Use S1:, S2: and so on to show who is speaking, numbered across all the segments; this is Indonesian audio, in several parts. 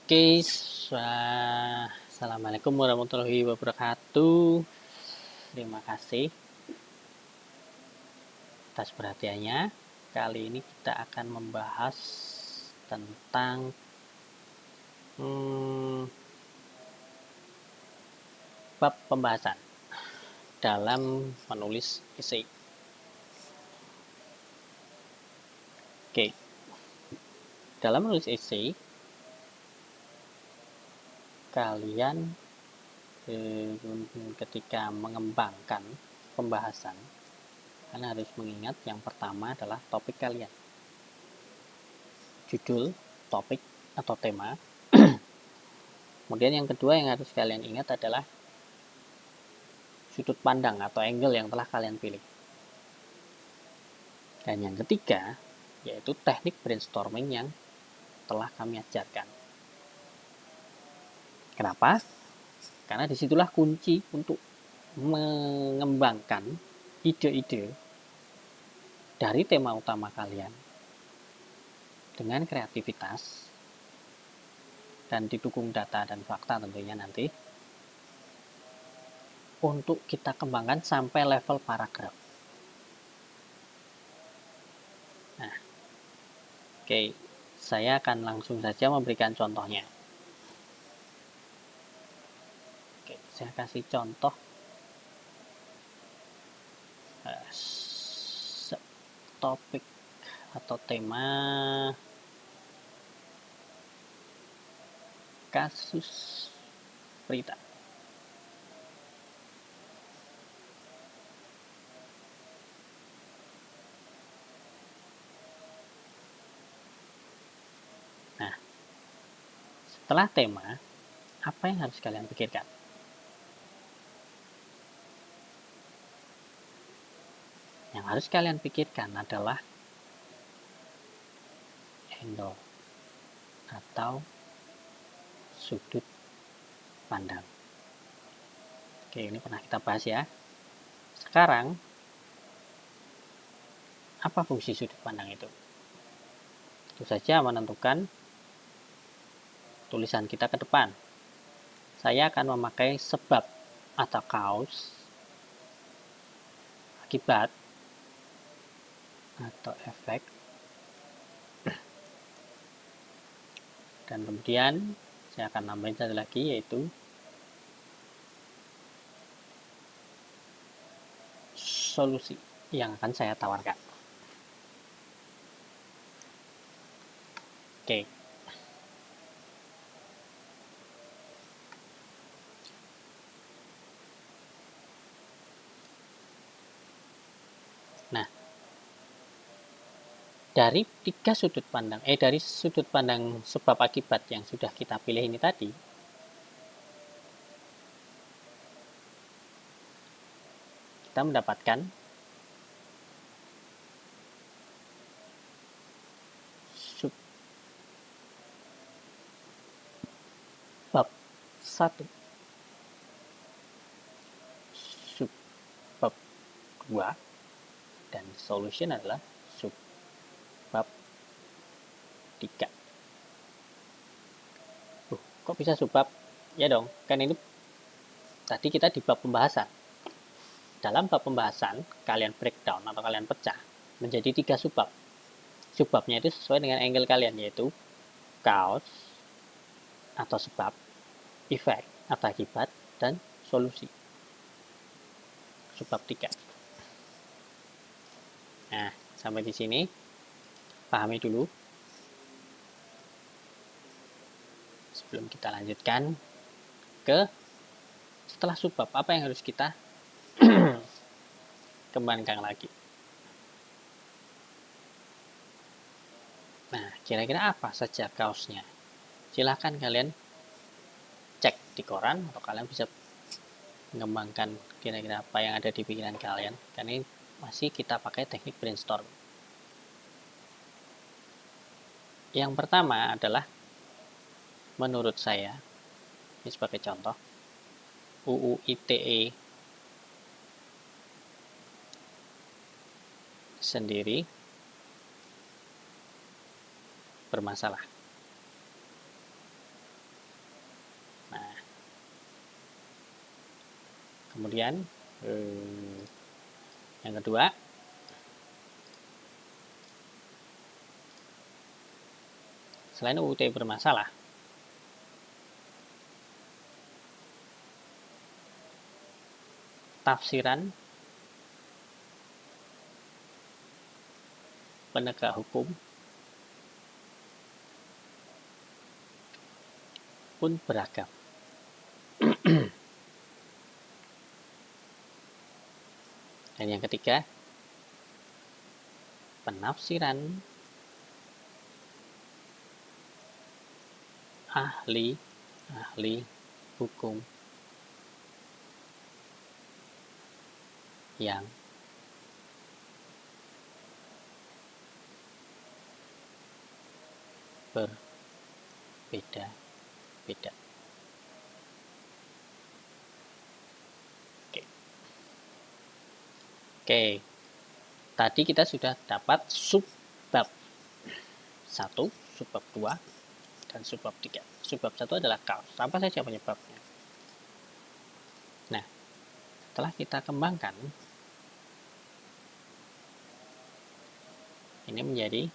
S1: Oke, assalamualaikum warahmatullahi wabarakatuh. Terima kasih atas perhatiannya. Kali ini kita akan membahas tentang bab pembahasan dalam menulis esai. Oke, dalam menulis esai, kalian ketika mengembangkan pembahasan, kalian harus mengingat yang pertama adalah topik kalian. Judul, topik, atau tema. Kemudian yang kedua yang harus kalian ingat adalah sudut pandang atau angle yang telah kalian pilih. Dan yang ketiga, yaitu teknik brainstorming yang telah kami ajarkan. Kenapa? Karena disitulah kunci untuk mengembangkan ide-ide dari tema utama kalian dengan kreativitas dan didukung data dan fakta tentunya nanti untuk kita kembangkan sampai level paragraf. Nah, oke, saya akan langsung saja memberikan contohnya. Oke, saya kasih contoh topik atau tema kasus Prita. Nah, setelah tema, apa yang harus kalian pikirkan? Yang harus kalian pikirkan adalah angle atau sudut pandang. Oke, ini pernah kita bahas ya. Sekarang, apa fungsi sudut pandang itu? Itu saja menentukan tulisan kita ke depan. Saya akan memakai sebab atau cause, akibat, atau efek. Dan kemudian saya akan nambahin satu lagi, yaitu solusi yang akan saya tawarkan. Oke. Nah, dari dari sudut pandang sebab akibat yang sudah kita pilih ini tadi, kita mendapatkan subbab 1, subbab 2, dan solution adalah subbab 3. Kok bisa subbab? Ya dong, kan ini tadi kita di bab pembahasan. Dalam bab pembahasan, kalian breakdown atau kalian pecah menjadi 3 subbab. Subbabnya itu sesuai dengan angle kalian, yaitu cause atau sebab, efek atau akibat, dan solusi. Subbab 3. Nah, sampai di sini pahami dulu sebelum kita lanjutkan ke setelah subbab, apa yang harus kita kembangkan lagi. Nah, kira-kira apa saja kaosnya? Silahkan kalian cek di koran, atau kalian bisa mengembangkan kira-kira apa yang ada di pikiran kalian. Karena ini masih kita pakai teknik brainstorm. Yang pertama adalah, menurut saya, ini sebagai contoh, UU ITE sendiri bermasalah. Kemudian yang kedua, selain UU ITE bermasalah, tafsiran penegak hukum pun beragam. Dan yang ketiga, penafsiran ahli hukum yang berbeda-beda. Oke. Tadi kita sudah dapat subbab 1, subbab 2, dan subbab 3. Subbab 1 adalah kaos. Apa saja penyebabnya? Nah, setelah kita kembangkan, ini menjadi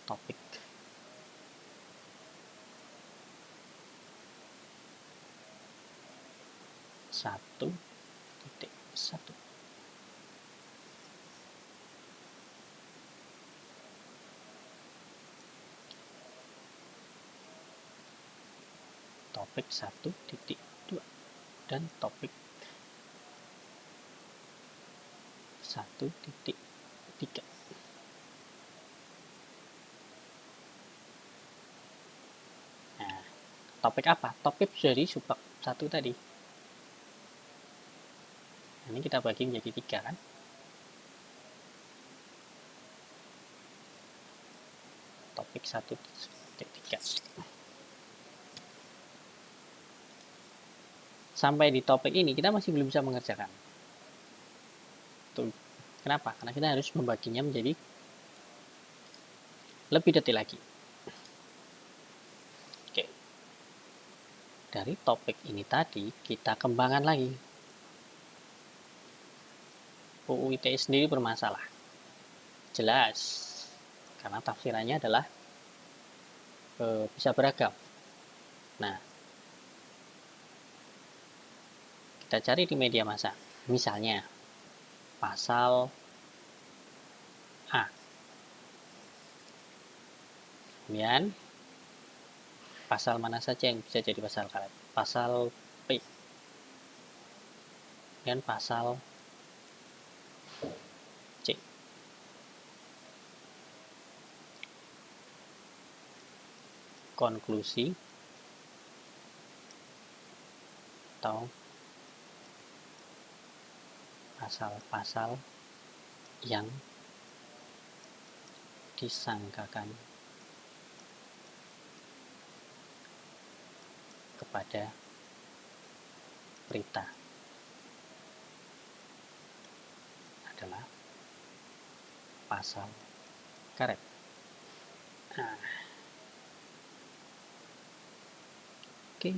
S1: topik. Satu. Topik 1.2 dan topik 1.3. Nah, topik apa? Topik dari subbab 1 tadi. Ini kita bagi menjadi 3 kan? Topik 1.3. Sampai di topik ini kita masih belum bisa mengerjakan. Tuh. Kenapa? Karena kita harus membaginya menjadi lebih detail lagi. Oke. Dari topik ini tadi kita kembangkan lagi. UU ITE sendiri bermasalah. Jelas. Karena tafsirannya adalah bisa beragam. Nah, kita cari di media massa. Misalnya, pasal A. Kemudian, pasal mana saja yang bisa jadi pasal karet? Pasal P. Dan pasal C. Konklusi atau pasal-pasal yang disangkakan kepada berita adalah pasal karet. Nah, oke.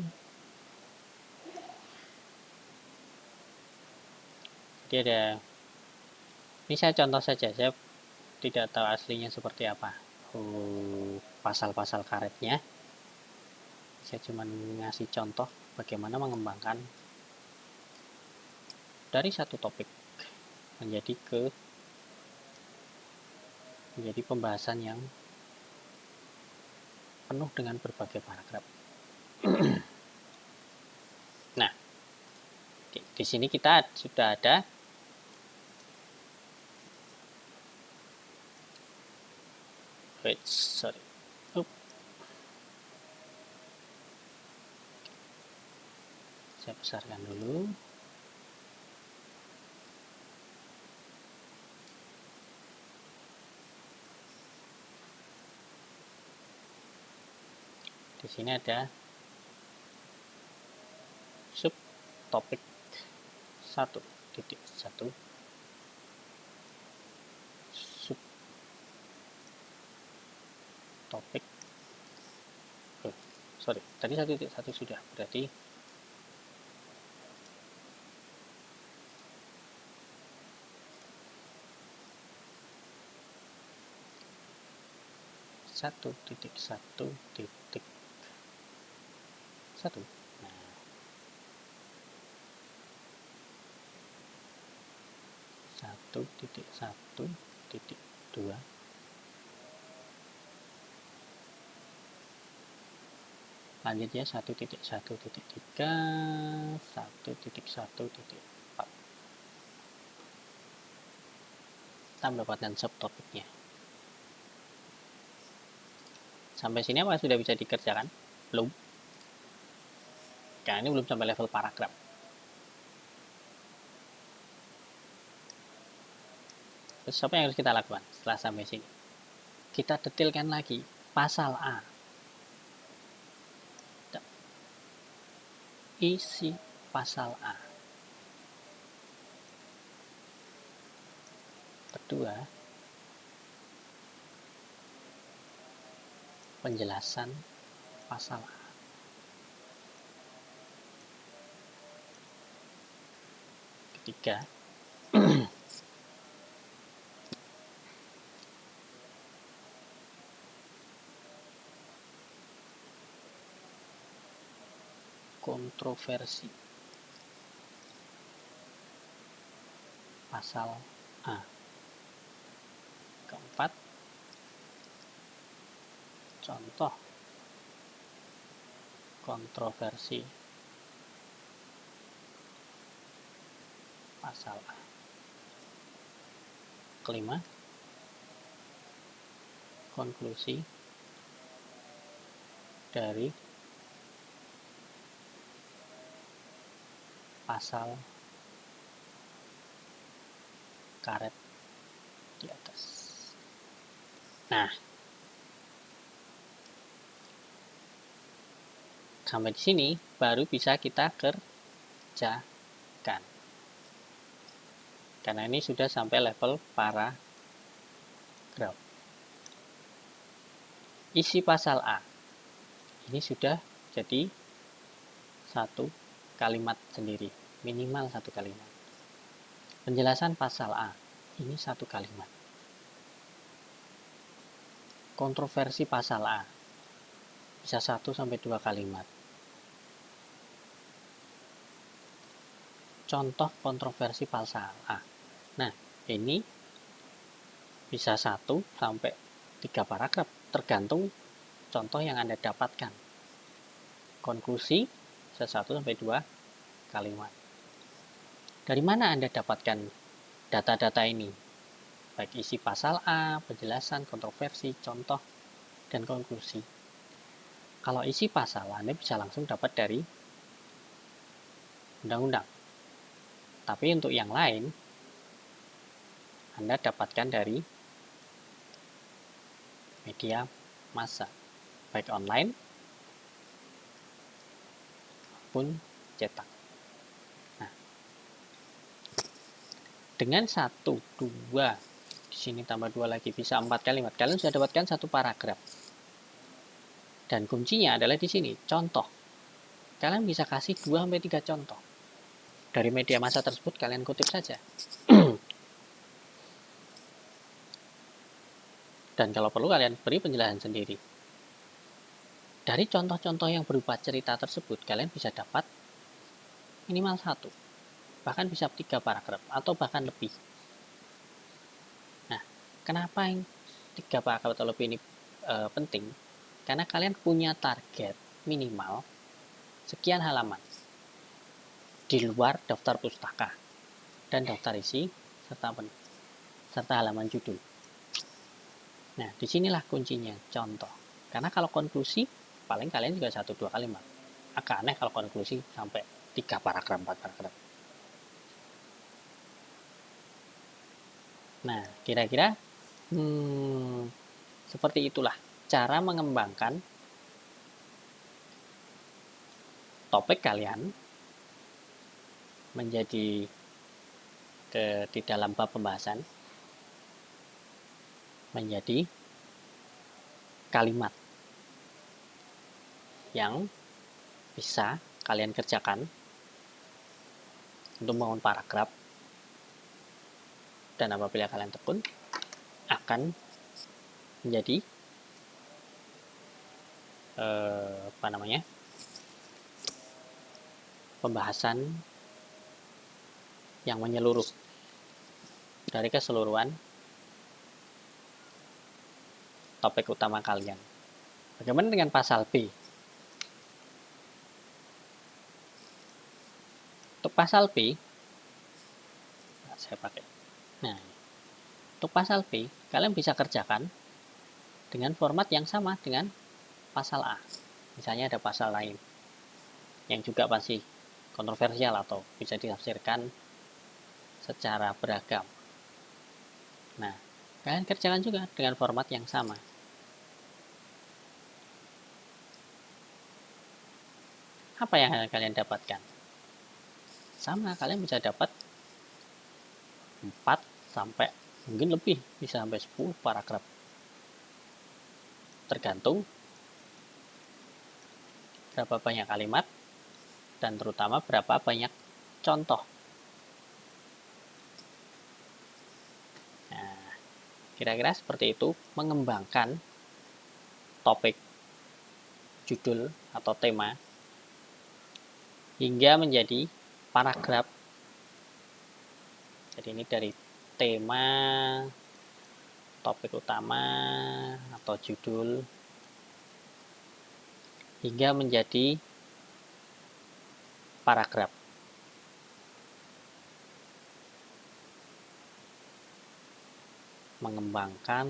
S1: Jadi ada, ini saya contoh saja, saya tidak tahu aslinya seperti apa pasal-pasal karetnya. Saya cuma ngasih contoh bagaimana mengembangkan dari satu topik menjadi pembahasan yang penuh dengan berbagai paragraf. Nah, di sini kita sudah ada saya besarkan dulu. Di sini ada subtopik 1.1, topik. Sorry, tadi 1.1 sudah, berarti satu titik satu titik satu. Nah, satu titik dua. Lanjutnya 1.1.3, 1.1.4. Kita mendapatkan subtopiknya. Sampai sini apa sudah bisa dikerjakan? Belum. Karena ini belum sampai level paragraf. Terus apa yang harus kita lakukan setelah sampai sini? Kita detailkan lagi pasal A. Isi pasal A. Kedua, penjelasan pasal A. Ketiga, kontroversi pasal A. Keempat, contoh kontroversi pasal A. Kelima, konklusi dari pasal karet di atas. Nah, sampai di sini baru bisa kita kerjakan. Karena ini sudah sampai level paragraf. Isi pasal A. Ini sudah jadi satu kalimat sendiri, minimal satu kalimat. Penjelasan pasal A. Ini satu kalimat. Kontroversi pasal A. Bisa 1 sampai 2 kalimat. Contoh kontroversi pasal A. Nah, ini bisa 1 sampai 3 paragraf, tergantung contoh yang Anda dapatkan. Konklusi bisa 1 sampai 2 kalimat. Dari mana Anda dapatkan data-data ini? Baik isi pasal A, penjelasan, kontroversi, contoh, dan konklusi. Kalau isi pasal, Anda bisa langsung dapat dari undang-undang. Tapi untuk yang lain, Anda dapatkan dari media massa, baik online maupun cetak. Nah, dengan 1, 2, di sini tambah 2 lagi, bisa 4 kalimat. Kalian sudah dapatkan satu paragraf. Dan kuncinya adalah di sini, contoh. Kalian bisa kasih 2 sampai 3 contoh. Dari media massa tersebut kalian kutip saja. Dan kalau perlu kalian beri penjelasan sendiri. Dari contoh-contoh yang berupa cerita tersebut, kalian bisa dapat minimal 1. Bahkan bisa 3 paragraf, atau bahkan lebih. Nah, kenapa yang 3 paragraf atau lebih ini penting? Karena kalian punya target minimal sekian halaman. Di luar daftar pustaka dan daftar isi serta halaman judul. Nah, disinilah kuncinya, contoh. Karena kalau konklusi, paling kalian juga 1-2 kalimat. Agak aneh kalau konklusi sampai 3 paragraf, 4 paragraf. Nah, kira-kira seperti itulah cara mengembangkan topik kalian menjadi di dalam bab pembahasan menjadi kalimat yang bisa kalian kerjakan untuk membangun paragraf, dan apabila kalian tekun akan menjadi pembahasan yang menyeluruh dari keseluruhan topik utama kalian. Bagaimana dengan pasal B? Untuk pasal B, saya pakai. Nah, untuk pasal B, kalian bisa kerjakan dengan format yang sama dengan pasal A. Misalnya ada pasal lain yang juga pasti kontroversial atau bisa ditafsirkan secara beragam. Nah, kalian kerjakan juga dengan format yang sama. Apa yang kalian dapatkan? Sama, kalian bisa dapat 4 sampai mungkin lebih, bisa sampai 10 paragraf. Tergantung berapa banyak kalimat dan terutama berapa banyak contoh. Nah, kira-kira seperti itu mengembangkan topik, judul atau tema hingga menjadi paragraf. Jadi ini dari tema, topik utama atau judul hingga menjadi paragraf. Mengembangkan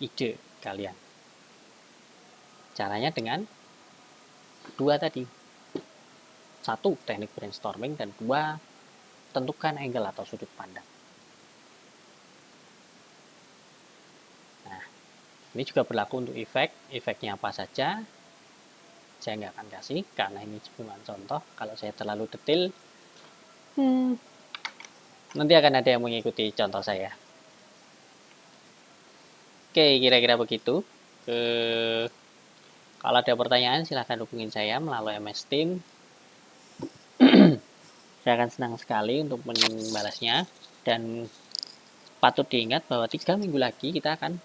S1: ide kalian. Caranya dengan 2 tadi. 1, teknik brainstorming, dan 2, tentukan angle atau sudut pandang. Nah, ini juga berlaku untuk efek. Efeknya apa saja? Saya nggak akan kasih karena ini cuma contoh. Kalau saya terlalu detail, nanti akan ada yang mengikuti contoh saya. Oke, kira-kira begitu. Kalau ada pertanyaan silahkan hubungin saya melalui MS Team. Saya akan senang sekali untuk membalasnya. Dan patut diingat bahwa 3 minggu lagi kita akan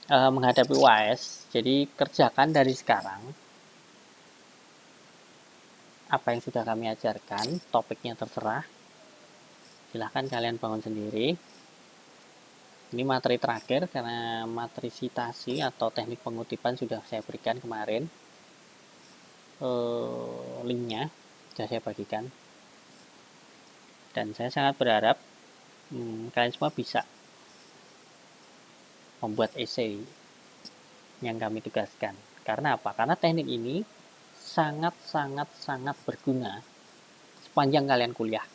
S1: menghadapi UAS. Jadi kerjakan dari sekarang apa yang sudah kami ajarkan. Topiknya terserah, silahkan kalian bangun sendiri. Ini materi terakhir karena materi citasi atau teknik pengutipan sudah saya berikan kemarin. Linknya sudah saya bagikan. Dan saya sangat berharap kalian semua bisa membuat esai yang kami tugaskan. Karena apa? Karena teknik ini sangat berguna sepanjang kalian kuliah.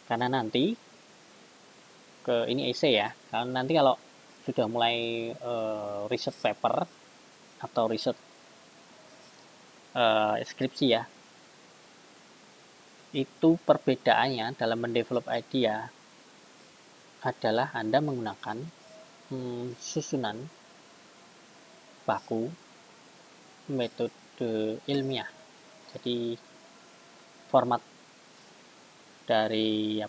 S1: Karena nanti ini esai ya. Karena nanti kalau sudah mulai research paper atau research skripsi ya, itu perbedaannya dalam mendevelop idea adalah Anda menggunakan susunan baku metode ilmiah. Jadi format dari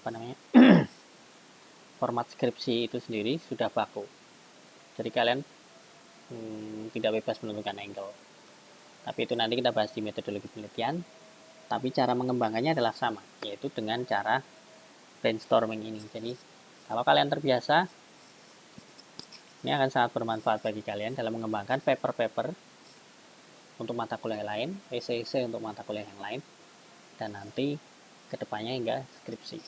S1: format skripsi itu sendiri sudah baku. Jadi kalian tidak bebas menentukan angle. Tapi itu nanti kita bahas di metodologi penelitian. Tapi cara mengembangkannya adalah sama, yaitu dengan cara brainstorming ini. Jadi kalau kalian terbiasa, ini akan sangat bermanfaat bagi kalian dalam mengembangkan paper-paper untuk mata kuliah lain, esai-esai untuk mata kuliah yang lain, dan nanti kedepannya hingga skripsi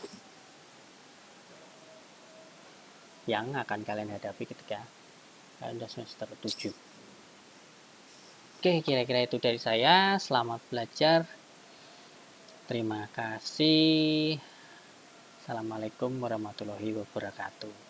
S1: yang akan kalian hadapi ketika kalian sudah semester 7. Oke, kira-kira itu dari saya. Selamat belajar. Terima kasih. Assalamualaikum warahmatullahi wabarakatuh.